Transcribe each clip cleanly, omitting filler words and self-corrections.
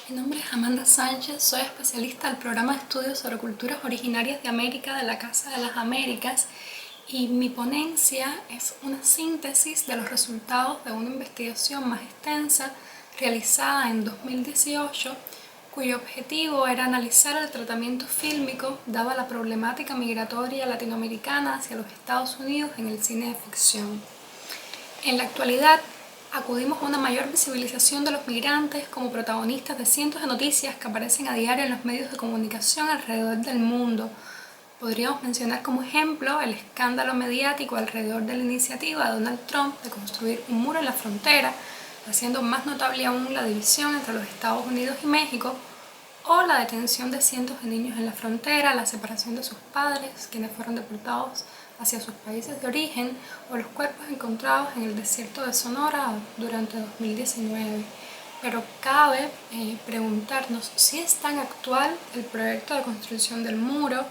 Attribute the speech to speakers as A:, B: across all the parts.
A: Mi nombre es Amanda Sánchez, soy especialista del programa de estudios sobre culturas originarias de América de la Casa de las Américas y mi ponencia es una síntesis de los resultados de una investigación más extensa realizada en 2018, cuyo objetivo era analizar el tratamiento fílmico dado a la problemática migratoria latinoamericana hacia los Estados Unidos en el cine de ficción. En la actualidad, acudimos a una mayor visibilización de los migrantes como protagonistas de cientos de noticias que aparecen a diario en los medios de comunicación alrededor del mundo. Podríamos mencionar como ejemplo el escándalo mediático alrededor de la iniciativa de Donald Trump de construir un muro en la frontera, haciendo más notable aún la división entre los Estados Unidos y México, o la detención de cientos de niños en la frontera, la separación de sus padres, quienes fueron deportados hacia sus países de origen, o los cuerpos encontrados en el desierto de Sonora durante 2019. Pero cabe preguntarnos si es tan actual el proyecto de construcción del muro,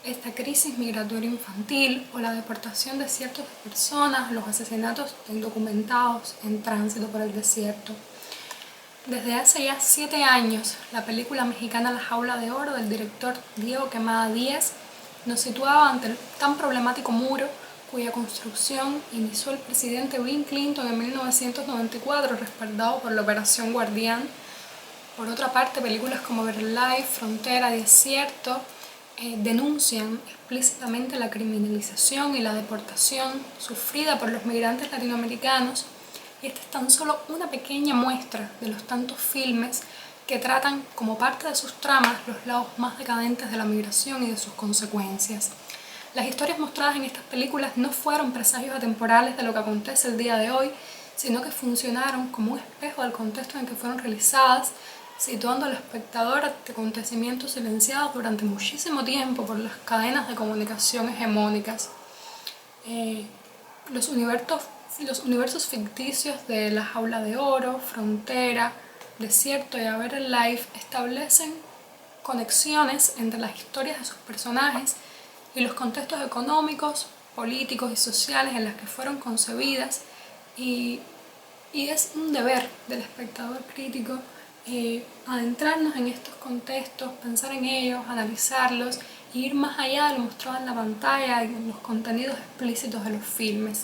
A: esta crisis migratoria infantil o la deportación de ciertas personas, los asesinatos indocumentados en tránsito por el desierto. Desde hace ya 7 años, la película mexicana La Jaula de Oro del director Diego Quemada Díaz nos situaba ante el tan problemático muro cuya construcción inició el presidente Bill Clinton en 1994, respaldado por la Operación Guardián. Por otra parte, películas como Verlife, Frontera, Desierto denuncian explícitamente la criminalización y la deportación sufrida por los migrantes latinoamericanos, y esta es tan solo una pequeña muestra de los tantos filmes que tratan como parte de sus tramas los lados más decadentes de la migración y de sus consecuencias. Las historias mostradas en estas películas no fueron presagios atemporales de lo que acontece el día de hoy, sino que funcionaron como un espejo del contexto en que fueron realizadas, situando al espectador ante acontecimientos silenciados durante muchísimo tiempo por las cadenas de comunicación hegemónicas. Los universos ficticios de La Jaula de Oro, Frontera, Desierto y A Better Life establecen conexiones entre las historias de sus personajes y los contextos económicos, políticos y sociales en los que fueron concebidas, y es un deber del espectador crítico adentrarnos en estos contextos, pensar en ellos, analizarlos e ir más allá de lo mostrado en la pantalla y en los contenidos explícitos de los filmes.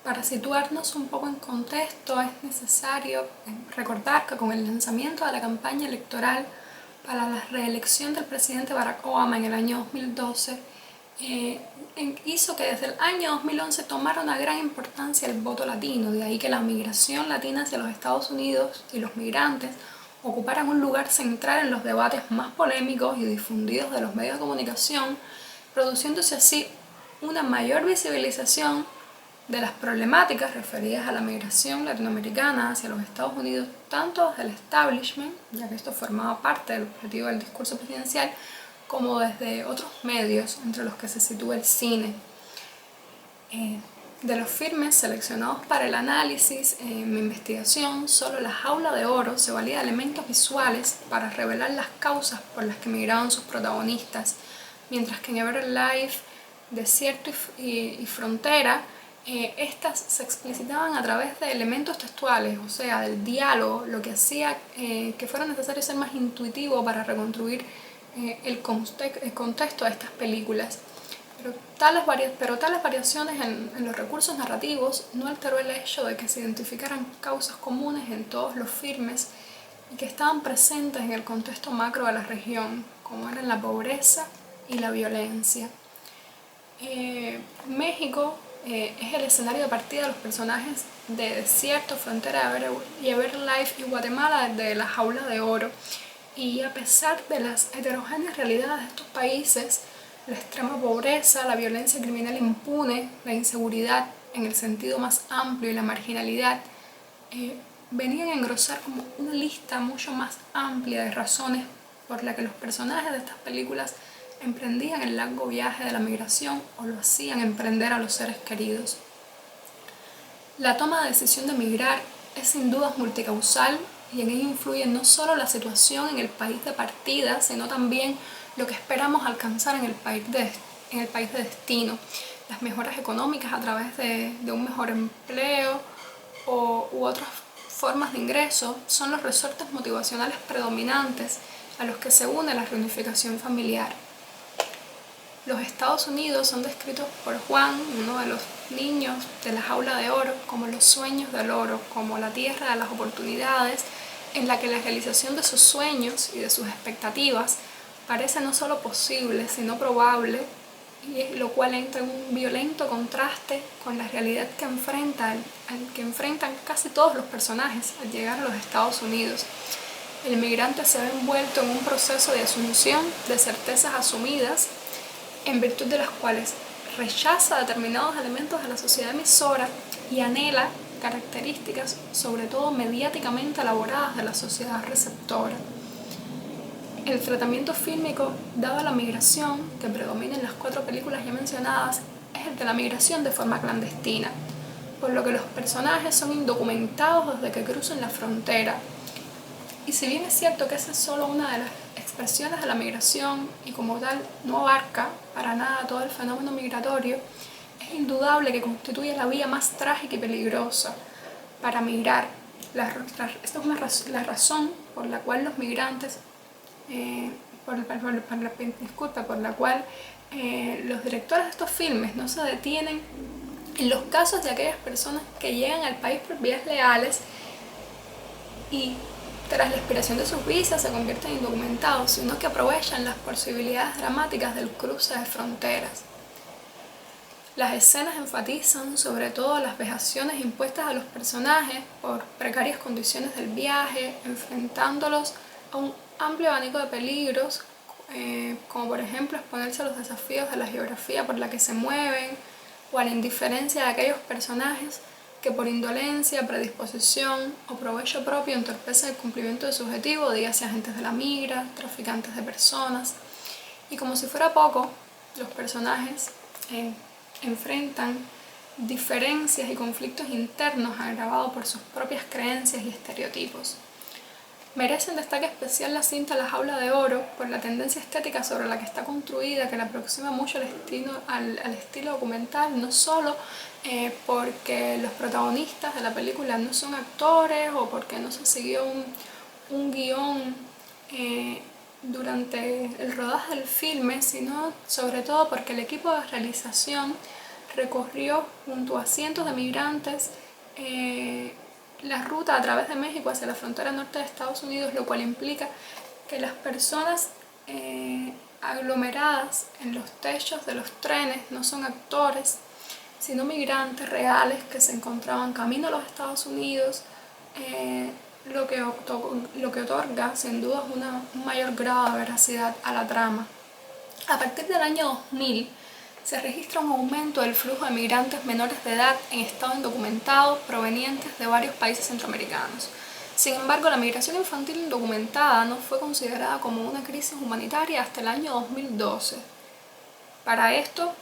A: Para situarnos un poco en contexto, es necesario recordar que con el lanzamiento de la campaña electoral para la reelección del presidente Barack Obama en el año 2012, hizo que desde el año 2011 tomara una gran importancia el voto latino, de ahí que la migración latina hacia los Estados Unidos y los migrantes ocuparan un lugar central en los debates más polémicos y difundidos de los medios de comunicación, produciéndose así una mayor visibilización de las problemáticas referidas a la migración latinoamericana hacia los Estados Unidos, tanto desde el establishment, ya que esto formaba parte del objetivo del discurso presidencial, como desde otros medios, entre los que se sitúa el cine. De los filmes seleccionados para el análisis en mi investigación, solo La Jaula de Oro se valía de elementos visuales para revelar las causas por las que migraban sus protagonistas, mientras que en Everlife, Desierto y Frontera, estas se explicitaban a través de elementos textuales, o sea, del diálogo, lo que hacía que fuera necesario ser más intuitivo para reconstruir el contexto de estas películas. Pero tales variaciones en los recursos narrativos no alteró el hecho de que se identificaran causas comunes en todos los filmes y que estaban presentes en el contexto macro de la región, como eran la pobreza y la violencia. México es el escenario de partida de los personajes de Desierto, Frontera y Everlife, y Guatemala de La Jaula de Oro. Y a pesar de las heterogéneas realidades de estos países, la extrema pobreza, la violencia criminal impune, la inseguridad en el sentido más amplio y la marginalidad, venían a engrosar como una lista mucho más amplia de razones por las que los personajes de estas películas emprendían el largo viaje de la migración o lo hacían emprender a los seres queridos. La toma de decisión de migrar es sin duda multicausal y en ello influye no solo la situación en el país de partida, sino también lo que esperamos alcanzar en el país de destino, las mejoras económicas a través de un mejor empleo u otras formas de ingreso son los resortes motivacionales predominantes a los que se une la reunificación familiar. Los Estados Unidos son descritos por Juan, uno de los niños de la jaula de oro, como los sueños del oro, como la tierra de las oportunidades, en la que la realización de sus sueños y de sus expectativas parece no solo posible, sino probable, y lo cual entra en un violento contraste con la realidad que enfrentan casi todos los personajes al llegar a los Estados Unidos. El migrante se ve envuelto en un proceso de asunción de certezas asumidas, en virtud de las cuales rechaza determinados elementos de la sociedad emisora y anhela características, sobre todo mediáticamente elaboradas, de la sociedad receptora. El tratamiento fílmico dado a la migración que predomina en las 4 películas ya mencionadas es el de la migración de forma clandestina, por lo que los personajes son indocumentados desde que cruzan la frontera. Y si bien es cierto que esa es solo una de las expresiones de la migración y como tal no abarca para nada todo el fenómeno migratorio, es indudable que constituye la vía más trágica y peligrosa para migrar. Esta es la razón por la cual los migrantes, por la cual los directores de estos filmes no se detienen en los casos de aquellas personas que llegan al país por vías legales y tras la expiración de sus visas se convierten en indocumentados, sino que aprovechan las posibilidades dramáticas del cruce de fronteras. Las escenas enfatizan sobre todo las vejaciones impuestas a los personajes por precarias condiciones del viaje, enfrentándolos a un amplio abanico de peligros, como por ejemplo exponerse a los desafíos de la geografía por la que se mueven, o a la indiferencia de aquellos personajes que por indolencia, predisposición o provecho propio entorpecen el cumplimiento de su objetivo, dígase agentes de la migra, traficantes de personas. Y como si fuera poco, los personajes enfrentan diferencias y conflictos internos agravados por sus propias creencias y estereotipos. Merece un destaque especial la cinta La Jaula de Oro por la tendencia estética sobre la que está construida, que le aproxima mucho al estilo documental, no solo porque los protagonistas de la película no son actores o porque no se siguió un guión durante el rodaje del filme, sino sobre todo porque el equipo de realización recorrió junto a cientos de migrantes la ruta a través de México hacia la frontera norte de Estados Unidos, lo cual implica que las personas aglomeradas en los techos de los trenes no son actores, sino migrantes reales que se encontraban camino a los Estados Unidos, lo que otorga sin duda un mayor grado de veracidad a la trama. A partir del año 2000 se registra un aumento del flujo de migrantes menores de edad en estado indocumentado provenientes de varios países centroamericanos. Sin embargo, la migración infantil indocumentada no fue considerada como una crisis humanitaria hasta el año 2012. Para esto,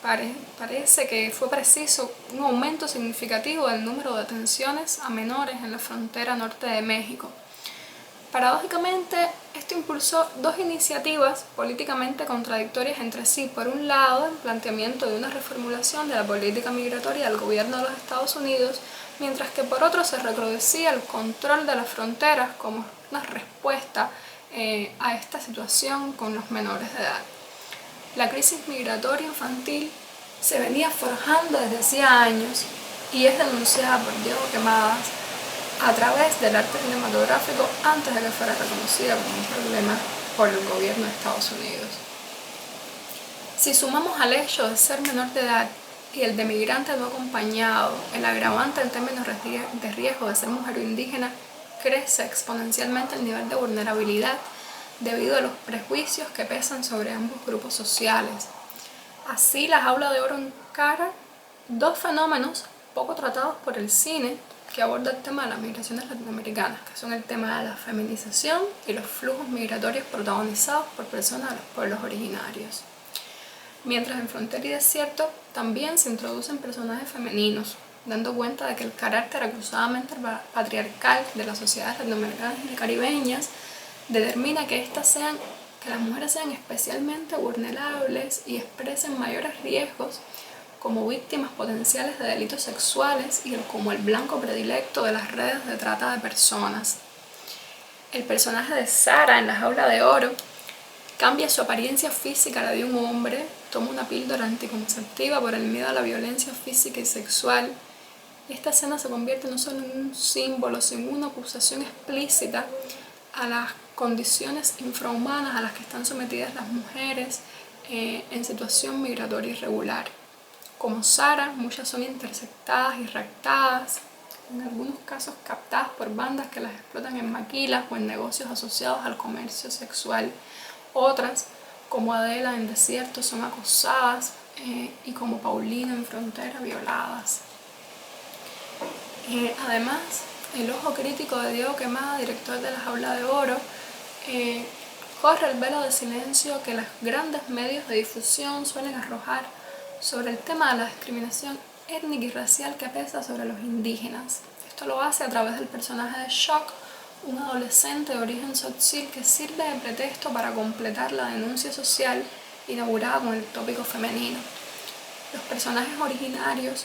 A: parece que fue preciso un aumento significativo del número de detenciones a menores en la frontera norte de México. Paradójicamente, esto impulsó 2 iniciativas políticamente contradictorias entre sí. Por un lado, el planteamiento de una reformulación de la política migratoria del gobierno de los Estados Unidos, mientras que por otro se recrudecía el control de las fronteras como una respuesta a esta situación con los menores de edad. La crisis migratoria infantil se venía forjando desde hacía años y es denunciada por Diego Quemadas a través del arte cinematográfico antes de que fuera reconocida como un problema por el gobierno de Estados Unidos. Si sumamos al hecho de ser menor de edad y el de migrante no acompañado, el agravante en términos de riesgo de ser mujer o indígena crece exponencialmente el nivel de vulnerabilidad debido a los prejuicios que pesan sobre ambos grupos sociales. Así, La Jaula de Oro encara 2 fenómenos poco tratados por el cine que aborda el tema de las migraciones latinoamericanas, que son el tema de la feminización y los flujos migratorios protagonizados por personas de los pueblos originarios. Mientras en Frontera y Desierto también se introducen personajes femeninos, dando cuenta de que el carácter acusadamente patriarcal de las sociedades latinoamericanas y caribeñas determina que las mujeres sean especialmente vulnerables y expresen mayores riesgos como víctimas potenciales de delitos sexuales y como el blanco predilecto de las redes de trata de personas. El personaje de Sara en La Jaula de Oro cambia su apariencia física a la de un hombre, toma una píldora anticonceptiva por el miedo a la violencia física y sexual. Esta escena se convierte no solo en un símbolo, sino en una acusación explícita a las condiciones infrahumanas a las que están sometidas las mujeres en situación migratoria irregular. Como Sara, muchas son interceptadas y raptadas, en algunos casos captadas por bandas que las explotan en maquilas o en negocios asociados al comercio sexual. Otras, como Adela en Desierto, son acosadas y como Paulina en Frontera, violadas. Además, el ojo crítico de Diego Quemada, director de La Jaula de Oro, corre el velo de silencio que los grandes medios de difusión suelen arrojar sobre el tema de la discriminación étnica y racial que pesa sobre los indígenas. Esto lo hace a través del personaje de Shock, un adolescente de origen tzotzil que sirve de pretexto para completar la denuncia social inaugurada con el tópico femenino. Los personajes originarios,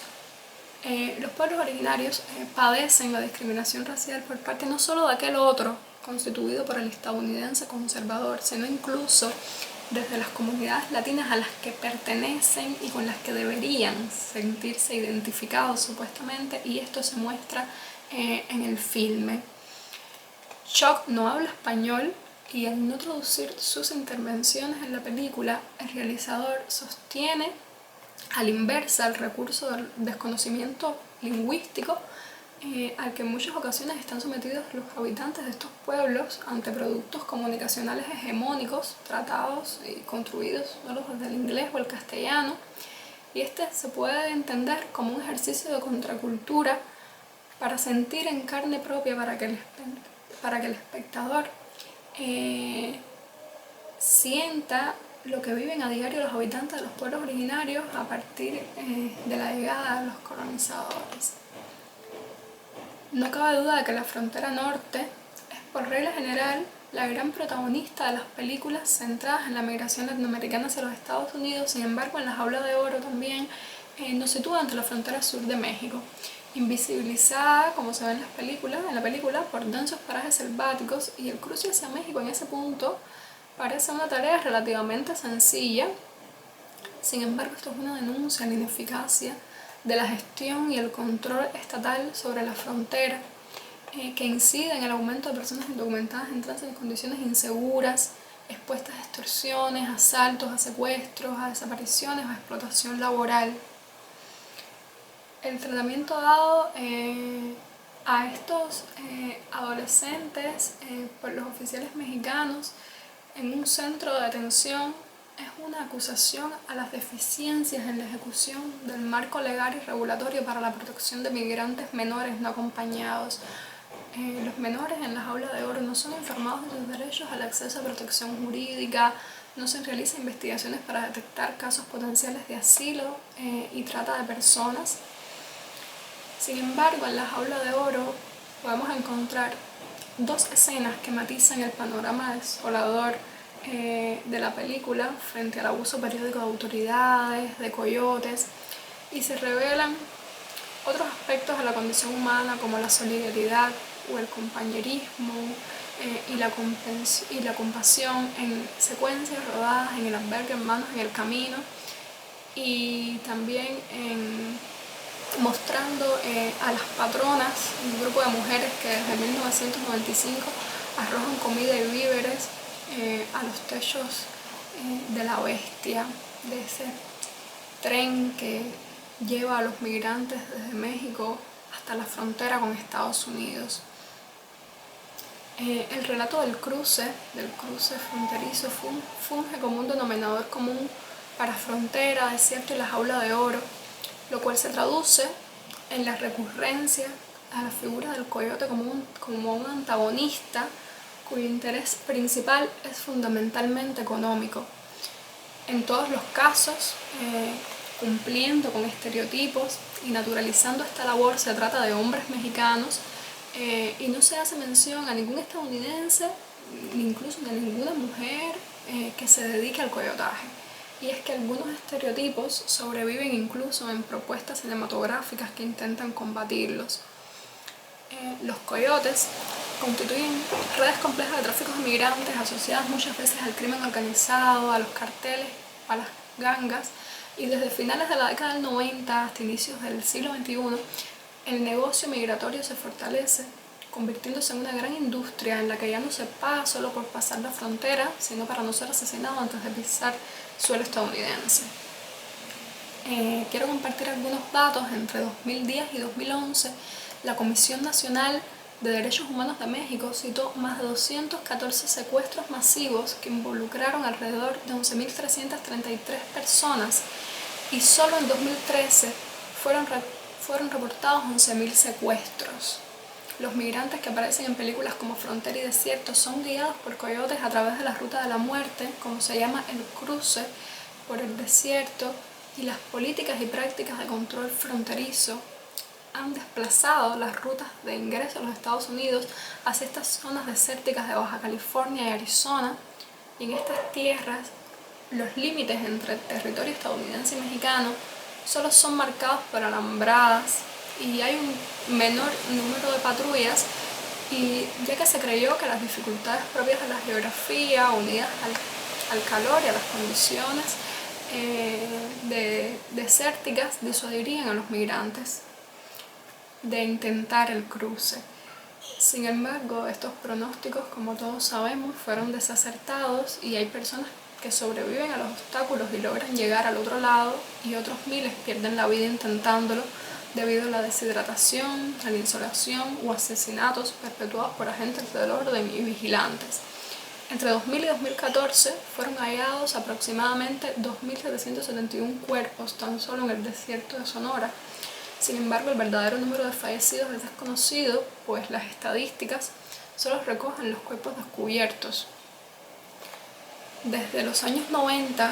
A: los pueblos originarios padecen la discriminación racial por parte no solo de aquel otro constituido por el estadounidense conservador, sino incluso desde las comunidades latinas a las que pertenecen y con las que deberían sentirse identificados supuestamente, y esto se muestra en el filme. Shock no habla español y al no traducir sus intervenciones en la película, el realizador sostiene a la inversa el recurso del desconocimiento lingüístico al que en muchas ocasiones están sometidos los habitantes de estos pueblos ante productos comunicacionales hegemónicos tratados y construidos solo desde el inglés o el castellano, y este se puede entender como un ejercicio de contracultura para sentir en carne propia, para que el espectador sienta lo que viven a diario los habitantes de los pueblos originarios a partir de la llegada de los colonizadores. No cabe duda de que la frontera norte es, por regla general, la gran protagonista de las películas centradas en la migración latinoamericana hacia los Estados Unidos. Sin embargo, en La Jaula de Oro también nos sitúa ante la frontera sur de México, invisibilizada, como se ve en la película, por densos parajes selváticos, y el cruce hacia México en ese punto parece una tarea relativamente sencilla. Sin embargo, esto es una denuncia a la ineficacia de la gestión y el control estatal sobre la frontera, que incide en el aumento de personas indocumentadas en tránsito en condiciones inseguras, expuestas a extorsiones, a asaltos, a secuestros, a desapariciones, a explotación laboral. El tratamiento dado a estos adolescentes por los oficiales mexicanos en un centro de detención es una acusación a las deficiencias en la ejecución del marco legal y regulatorio para la protección de migrantes menores no acompañados. Los menores en La Jaula de Oro no son informados de sus derechos al acceso a protección jurídica, no se realizan investigaciones para detectar casos potenciales de asilo y trata de personas. Sin embargo, en La Jaula de Oro podemos encontrar dos escenas que matizan el panorama desolador de la película frente al abuso periódico de autoridades, de coyotes, y se revelan otros aspectos de la condición humana como la solidaridad o el compañerismo y la compasión en secuencias rodadas en el albergue Hermanos en el Camino, y también mostrando a las patronas, un grupo de mujeres que desde 1995 arrojan comida y víveres a los techos de la bestia, de ese tren que lleva a los migrantes desde México hasta la frontera con Estados Unidos. El relato del cruce fronterizo funge como un denominador común para Frontera, Desierto y La Jaula de Oro, lo cual se traduce en la recurrencia a la figura del coyote como un antagonista cuyo interés principal es fundamentalmente económico. En todos los casos, cumpliendo con estereotipos y naturalizando esta labor, se trata de hombres mexicanos y no se hace mención a ningún estadounidense, ni incluso a ninguna mujer que se dedique al coyotaje. y es que algunos estereotipos sobreviven incluso en propuestas cinematográficas que intentan combatirlos. Los coyotes constituyen redes complejas de tráfico de migrantes asociadas muchas veces al crimen organizado, a los carteles, a las gangas, y desde finales de la década del 90 hasta inicios del siglo XXI, el negocio migratorio se fortalece, convirtiéndose en una gran industria en la que ya no se paga solo por pasar la frontera, sino para no ser asesinado antes de pisar suelo estadounidense. Quiero compartir algunos datos. Entre 2010 y 2011, la Comisión Nacional de Derechos Humanos de México citó más de 214 secuestros masivos que involucraron alrededor de 11.333 personas, y solo en 2013 fueron reportados 11.000 secuestros. Los migrantes que aparecen en películas como Frontera y Desierto son guiados por coyotes a través de la ruta de la muerte, como se llama el cruce por el desierto, y las políticas y prácticas de control fronterizo han desplazado las rutas de ingreso a los Estados Unidos hacia estas zonas desérticas de Baja California y Arizona, y en estas tierras los límites entre el territorio estadounidense y mexicano solo son marcados por alambradas y hay un menor número de patrullas, y ya que se creyó que las dificultades propias de la geografía, unidas al calor y a las condiciones desérticas, disuadirían a los migrantes de intentar el cruce. Sin embargo, estos pronósticos, como todos sabemos, fueron desacertados, y hay personas que sobreviven a los obstáculos y logran llegar al otro lado, y otros miles pierden la vida intentándolo debido a la deshidratación, a la insolación o asesinatos perpetuados por agentes del orden y vigilantes. Entre 2000 y 2014 fueron hallados aproximadamente 2.771 cuerpos tan solo en el desierto de Sonora. Sin embargo, el verdadero número de fallecidos es desconocido, pues las estadísticas solo recogen los cuerpos descubiertos. Desde los años 90,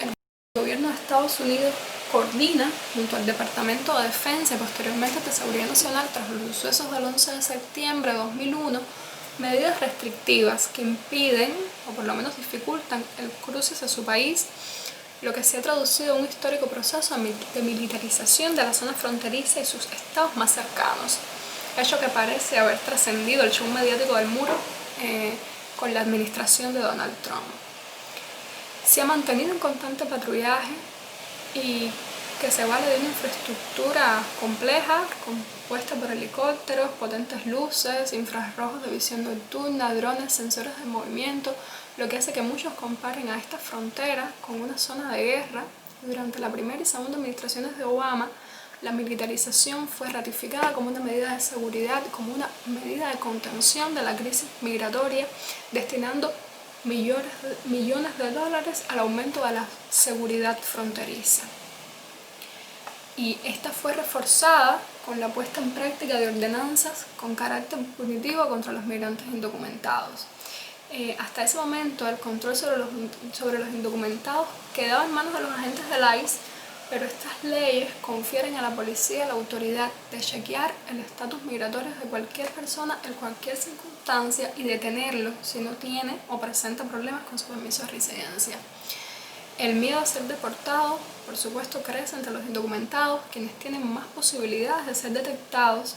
A: el gobierno de Estados Unidos coordina, junto al Departamento de Defensa y posteriormente de Seguridad Nacional, tras los sucesos del 11 de septiembre de 2001, medidas restrictivas que impiden, o por lo menos dificultan, el cruce hacia su país, lo que se ha traducido en un histórico proceso de militarización de la zona fronteriza y sus estados más cercanos, hecho que parece haber trascendido el show mediático del muro con la administración de Donald Trump. Se ha mantenido un constante patrullaje, y que se vale de una infraestructura compleja compuesta por helicópteros, potentes luces, infrarrojos de visión nocturna, drones, sensores de movimiento, lo que hace que muchos comparen a esta frontera con una zona de guerra. Durante la primera y segunda administraciones de Obama, la militarización fue ratificada como una medida de seguridad, como una medida de contención de la crisis migratoria, destinando millones de dólares al aumento de la seguridad fronteriza. Y esta fue reforzada con la puesta en práctica de ordenanzas con carácter punitivo contra los migrantes indocumentados. Hasta ese momento el control sobre los indocumentados quedaba en manos de los agentes del ICE, pero estas leyes confieren a la policía la autoridad de chequear el estatus migratorio de cualquier persona en cualquier circunstancia y detenerlo si no tiene o presenta problemas con su permiso de residencia. El miedo a ser deportado, por supuesto, crece entre los indocumentados, quienes tienen más posibilidades de ser detectados,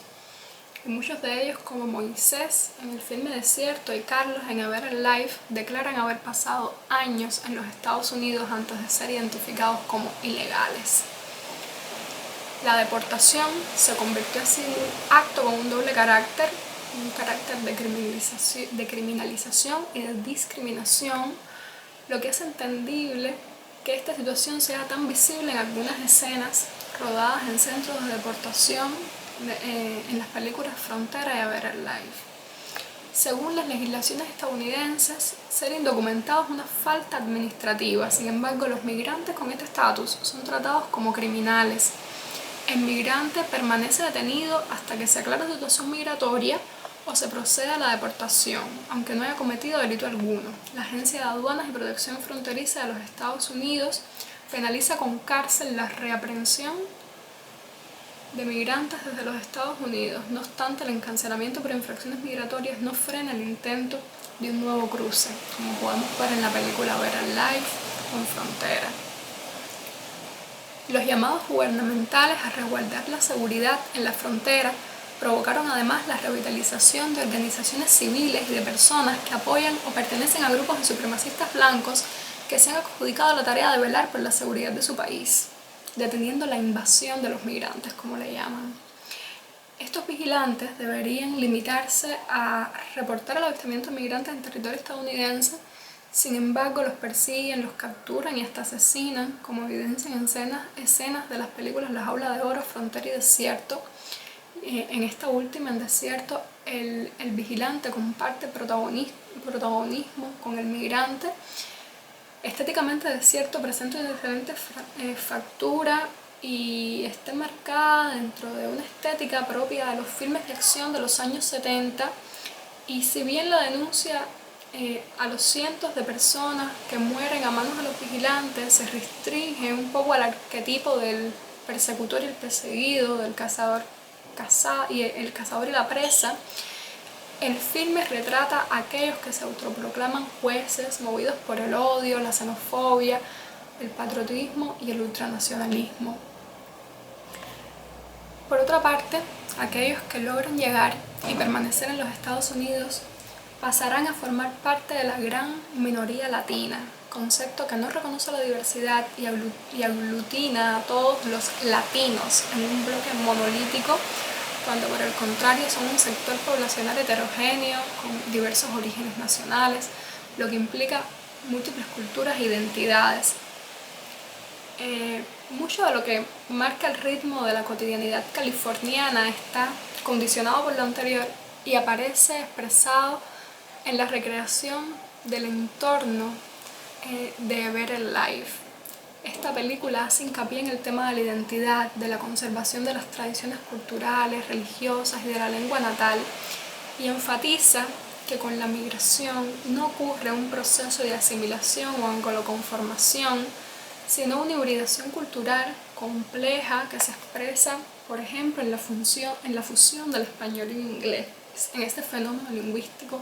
A: y muchos de ellos, como Moisés en el filme Desierto y Carlos en A Better Life, declaran haber pasado años en los Estados Unidos antes de ser identificados como ilegales. La deportación se convirtió así en un acto con un doble carácter, un carácter de criminalización y de discriminación, lo que es entendible que esta situación sea tan visible en algunas escenas rodadas en centros de deportación en las películas Frontera y A Better Life. Según las legislaciones estadounidenses, ser indocumentado es una falta administrativa. Sin embargo, los migrantes con este estatus son tratados como criminales. El migrante permanece detenido hasta que se aclare su situación migratoria o se procede a la deportación, aunque no haya cometido delito alguno. La Agencia de Aduanas y Protección Fronteriza de los Estados Unidos penaliza con cárcel la reaprehensión de migrantes desde los Estados Unidos. No obstante, el encarcelamiento por infracciones migratorias no frena el intento de un nuevo cruce, como podemos ver en la película Better Life con Frontera. Los llamados gubernamentales a resguardar la seguridad en la frontera provocaron además la revitalización de organizaciones civiles y de personas que apoyan o pertenecen a grupos de supremacistas blancos que se han adjudicado la tarea de velar por la seguridad de su país, deteniendo la invasión de los migrantes, como le llaman. Estos vigilantes deberían limitarse a reportar el avistamiento de migrantes en territorio estadounidense. Sin embargo, los persiguen, los capturan y hasta asesinan, como evidencian escenas de las películas La Jaula de Oro, Frontera y Desierto. En esta última, en Desierto, el vigilante comparte protagonismo con el migrante. Estéticamente, Desierto presenta una diferente factura y está marcada dentro de una estética propia de los filmes de acción de los años 70, y si bien la denuncia a los cientos de personas que mueren a manos de los vigilantes se restringe un poco al arquetipo del persecutor y el perseguido, del cazador y la presa, el filme retrata a aquellos que se autoproclaman jueces movidos por el odio, la xenofobia, el patriotismo y el ultranacionalismo. Por otra parte, aquellos que logran llegar y permanecer en los Estados Unidos pasarán a formar parte de la gran minoría latina, concepto que no reconoce la diversidad y aglutina a todos los latinos en un bloque monolítico, cuando por el contrario son un sector poblacional heterogéneo con diversos orígenes nacionales, lo que implica múltiples culturas e identidades. Mucho de lo que marca el ritmo de la cotidianidad californiana está condicionado por lo anterior y aparece expresado en la recreación del entorno de Better Life. Esta película hace hincapié en el tema de la identidad, de la conservación de las tradiciones culturales, religiosas y de la lengua natal, y enfatiza que con la migración no ocurre un proceso de asimilación o angloconformación, sino una hibridación cultural compleja que se expresa, por ejemplo, en la fusión del español y el inglés, en este fenómeno lingüístico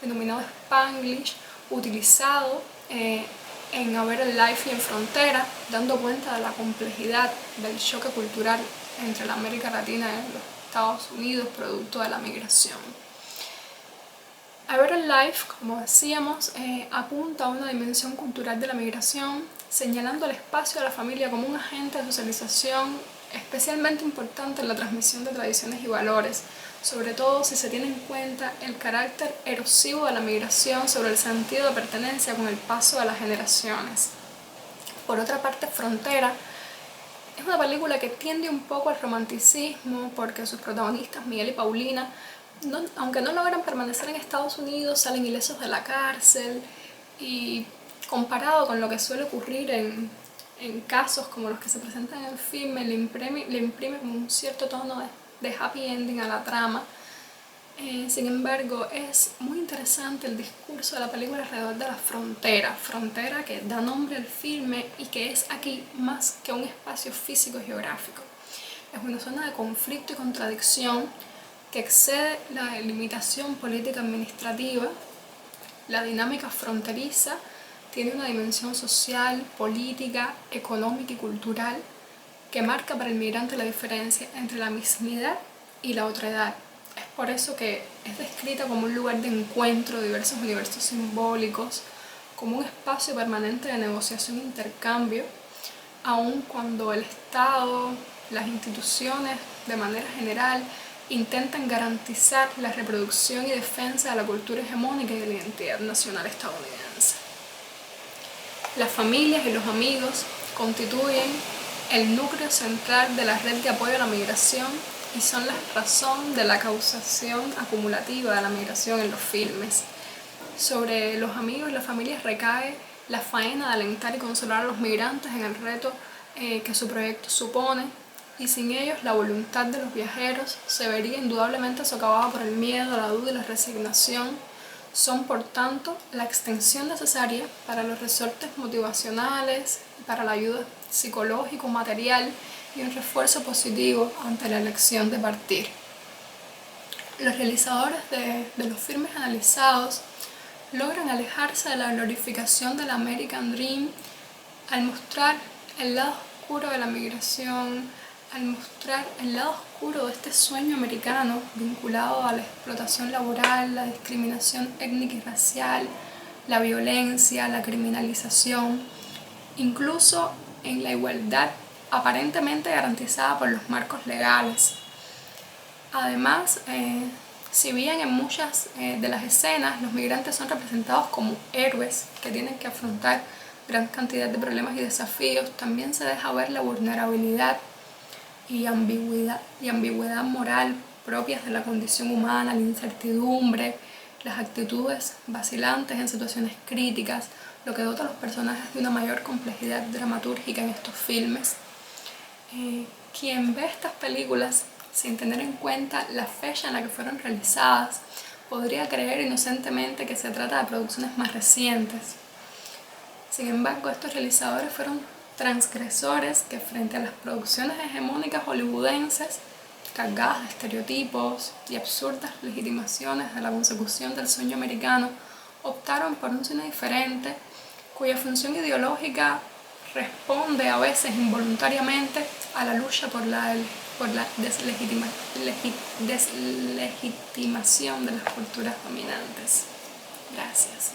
A: denominado Spanglish, utilizado en A Better Life y en Frontera, dando cuenta de la complejidad del choque cultural entre la América Latina y los Estados Unidos, producto de la migración. A Better Life, como decíamos, apunta a una dimensión cultural de la migración, señalando el espacio de la familia como un agente de socialización especialmente importante en la transmisión de tradiciones y valores, sobre todo si se tiene en cuenta el carácter erosivo de la migración sobre el sentido de pertenencia con el paso de las generaciones. Por otra parte, Frontera es una película que tiende un poco al romanticismo porque sus protagonistas, Miguel y Paulina, aunque no logran permanecer en Estados Unidos, salen ilesos de la cárcel, y comparado con lo que suele ocurrir en casos como los que se presentan en el filme, le imprime un cierto tono de happy ending a la trama. Sin embargo, es muy interesante el discurso de la película alrededor de la frontera que da nombre al filme y que es aquí más que un espacio físico geográfico. Es una zona de conflicto y contradicción que excede la limitación política administrativa. La dinámica fronteriza tiene una dimensión social, política, económica y cultural que marca para el migrante la diferencia entre la mismidad y la otredad. Es por eso que es descrita como un lugar de encuentro de diversos universos simbólicos, como un espacio permanente de negociación e intercambio, aun cuando el Estado, las instituciones de manera general, intentan garantizar la reproducción y defensa de la cultura hegemónica y de la identidad nacional estadounidense. Las familias y los amigos constituyen el núcleo central de la red de apoyo a la migración y son la razón de la causación acumulativa de la migración en los filmes. Sobre los amigos y las familias recae la faena de alentar y consolar a los migrantes en el reto que su proyecto supone, y sin ellos la voluntad de los viajeros se vería indudablemente socavada por el miedo, la duda y la resignación. Son, por tanto, la extensión necesaria para los resortes motivacionales, para la ayuda psicológico-material y un refuerzo positivo ante la elección de partir. Los realizadores de los filmes analizados logran alejarse de la glorificación del American Dream al mostrar el lado oscuro de la migración, al mostrar el lado oscuro de este sueño americano vinculado a la explotación laboral, la discriminación étnica y racial, la violencia, la criminalización, incluso en la igualdad aparentemente garantizada por los marcos legales. Además, si bien en muchas de las escenas los migrantes son representados como héroes que tienen que afrontar gran cantidad de problemas y desafíos, también se deja ver la vulnerabilidad y ambigüedad moral propias de la condición humana, la incertidumbre, las actitudes vacilantes en situaciones críticas, lo que dota a los personajes de una mayor complejidad dramatúrgica en estos filmes. Quien ve estas películas sin tener en cuenta la fecha en la que fueron realizadas podría creer inocentemente que se trata de producciones más recientes. Sin embargo, estos realizadores fueron transgresores que frente a las producciones hegemónicas hollywoodenses, cargadas de estereotipos y absurdas legitimaciones de la consecución del sueño americano, optaron por un cine diferente, cuya función ideológica responde a veces involuntariamente a la lucha por la deslegitimación de las culturas dominantes. Gracias.